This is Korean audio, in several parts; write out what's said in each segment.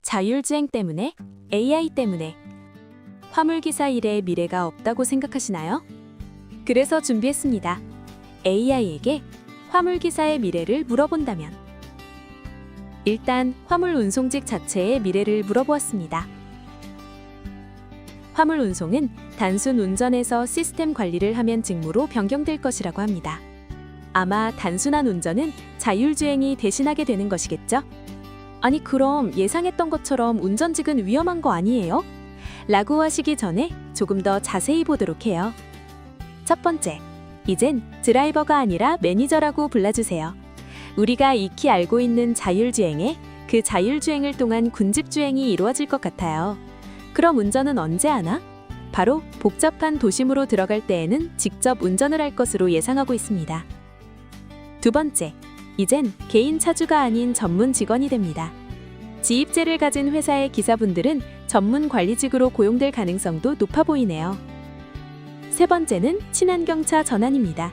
자율주행 때문에, AI 때문에 화물기사 일의 미래가 없다고 생각하시나요? 그래서 준비했습니다. AI에게 화물기사의 미래를 물어본다면. 일단 화물 운송직 자체의 미래를 물어보았습니다. 화물 운송은 단순 운전에서 시스템 관리를 하면 직무로 변경될 것이라고 합니다. 아마 단순한 운전은 자율주행이 대신하게 되는 것이겠죠? 아니 그럼 예상했던 것처럼 운전직은 위험한 거 아니에요? 라고 하시기 전에 조금 더 자세히 보도록 해요. 첫 번째, 이젠 드라이버가 아니라 매니저라고 불러주세요. 우리가 익히 알고 있는 자율주행에 그 자율주행을 통한 군집주행이 이루어질 것 같아요. 그럼 운전은 언제 하나? 바로 복잡한 도심으로 들어갈 때에는 직접 운전을 할 것으로 예상하고 있습니다. 두 번째, 이젠 개인 차주가 아닌 전문 직원이 됩니다. 지입제를 가진 회사의 기사분들은 전문 관리직으로 고용될 가능성도 높아 보이네요. 세 번째는 친환경차 전환입니다.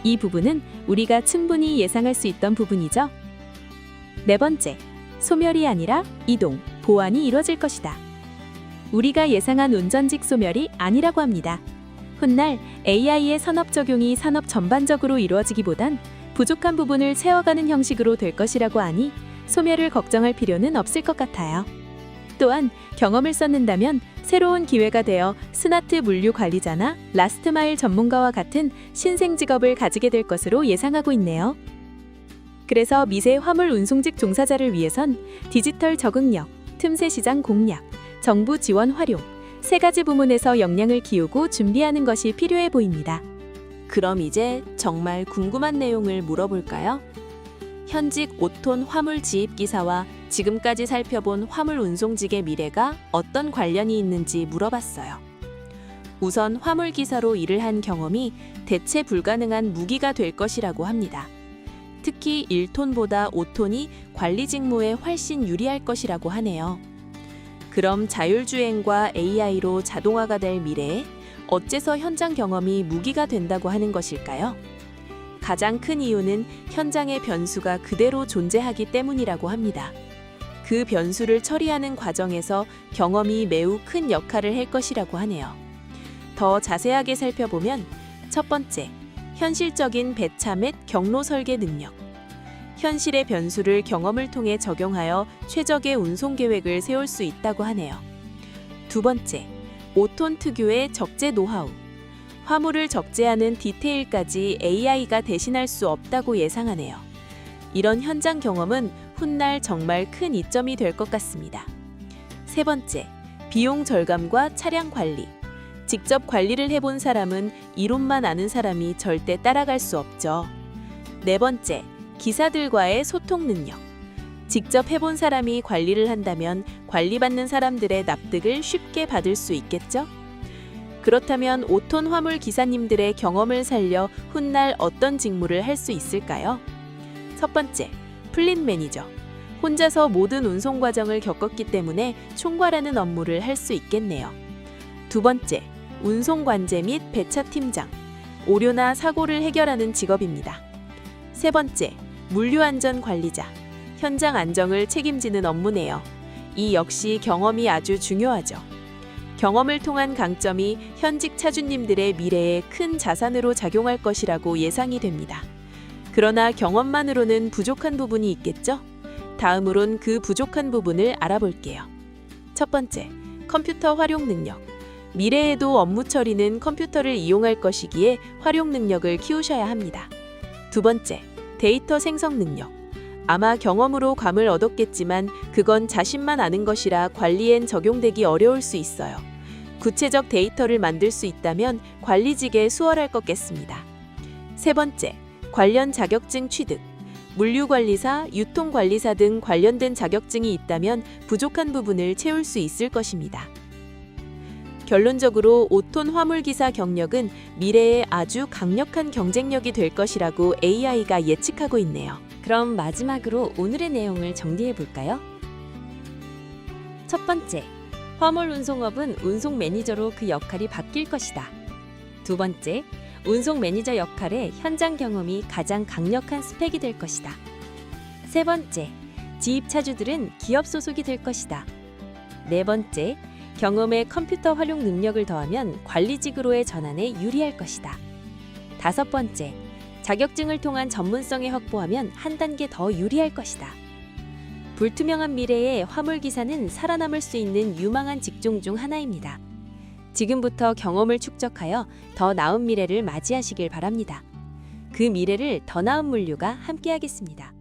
이 부분은 우리가 충분히 예상할 수 있던 부분이죠. 네 번째, 소멸이 아니라 이동, 보완이 이루어질 것이다. 우리가 예상한 운전직 소멸이 아니라고 합니다. 훗날 AI의 산업 적용이 산업 전반적으로 이루어지기보단 부족한 부분을 채워가는 형식으로 될 것이라고 하니 소멸을 걱정할 필요는 없을 것 같아요. 또한 경험을 쌓는다면 새로운 기회가 되어 스마트 물류 관리자나 라스트마일 전문가와 같은 신생 직업을 가지게 될 것으로 예상하고 있네요. 그래서 미세 화물 운송직 종사자를 위해선 디지털 적응력, 틈새 시장 공략, 정부 지원 활용, 세 가지 부문에서 역량을 키우고 준비하는 것이 필요해 보입니다. 그럼 이제 정말 궁금한 내용을 물어볼까요? 현직 5톤 화물 지입 기사와 지금까지 살펴본 화물 운송직의 미래가 어떤 관련이 있는지 물어봤어요. 우선 화물 기사로 일을 한 경험이 대체 불가능한 무기가 될 것이라고 합니다. 특히 1톤보다 5톤이 관리 직무에 훨씬 유리할 것이라고 하네요. 그럼 자율주행과 AI로 자동화가 될 미래에 어째서 현장 경험이 무기가 된다고 하는 것일까요? 가장 큰 이유는 현장의 변수가 그대로 존재하기 때문이라고 합니다. 그 변수를 처리하는 과정에서 경험이 매우 큰 역할을 할 것이라고 하네요. 더 자세하게 살펴보면 첫 번째, 현실적인 배차 및 경로 설계 능력. 현실의 변수를 경험을 통해 적용하여 최적의 운송 계획을 세울 수 있다고 하네요. 두 번째, 5톤 특유의 적재 노하우. 화물을 적재하는 디테일까지 AI가 대신할 수 없다고 예상하네요. 이런 현장 경험은 훗날 정말 큰 이점이 될 것 같습니다. 세 번째, 비용 절감과 차량 관리. 직접 관리를 해본 사람은 이론만 아는 사람이 절대 따라갈 수 없죠. 네 번째, 기사들과의 소통 능력. 직접 해본 사람이 관리를 한다면 관리받는 사람들의 납득을 쉽게 받을 수 있겠죠? 그렇다면 5톤 화물 기사님들의 경험을 살려 훗날 어떤 직무를 할 수 있을까요? 첫 번째, 플릿 매니저. 혼자서 모든 운송 과정을 겪었기 때문에 총괄하는 업무를 할 수 있겠네요. 두 번째, 운송 관제 및 배차 팀장. 오류나 사고를 해결하는 직업입니다. 세 번째, 물류 안전 관리자. 현장 안정을 책임지는 업무네요. 이 역시 경험이 아주 중요하죠. 경험을 통한 강점이 현직 차주님들의 미래에 큰 자산으로 작용할 것이라고 예상이 됩니다. 그러나 경험만으로는 부족한 부분이 있겠죠? 다음으론 그 부족한 부분을 알아볼게요. 첫 번째, 컴퓨터 활용 능력. 미래에도 업무 처리는 컴퓨터를 이용할 것이기에 활용 능력을 키우셔야 합니다. 두 번째, 데이터 생성 능력. 아마 경험으로 감을 얻었겠지만 그건 자신만 아는 것이라 관리엔 적용되기 어려울 수 있어요. 구체적 데이터를 만들 수 있다면 관리직에 수월할 것 같습니다. 세 번째, 관련 자격증 취득. 물류관리사, 유통관리사 등 관련된 자격증이 있다면 부족한 부분을 채울 수 있을 것입니다. 결론적으로 5톤 화물기사 경력은 미래에 아주 강력한 경쟁력이 될 것이라고 AI가 예측하고 있네요. 그럼 마지막으로 오늘의 내용을 정리해 볼까요? 첫 번째, 화물 운송업은 운송 매니저로 그 역할이 바뀔 것이다. 두 번째, 운송 매니저 역할의 현장 경험이 가장 강력한 스펙이 될 것이다. 세 번째, 지입 차주들은 기업 소속이 될 것이다. 네 번째, 경험에 컴퓨터 활용 능력을 더하면 관리직으로의 전환에 유리할 것이다. 다섯 번째, 자격증을 통한 전문성을 확보하면 한 단계 더 유리할 것이다. 불투명한 미래에 화물기사는 살아남을 수 있는 유망한 직종 중 하나입니다. 지금부터 경험을 축적하여 더 나은 미래를 맞이하시길 바랍니다. 그 미래를 더 나은 물류가 함께하겠습니다.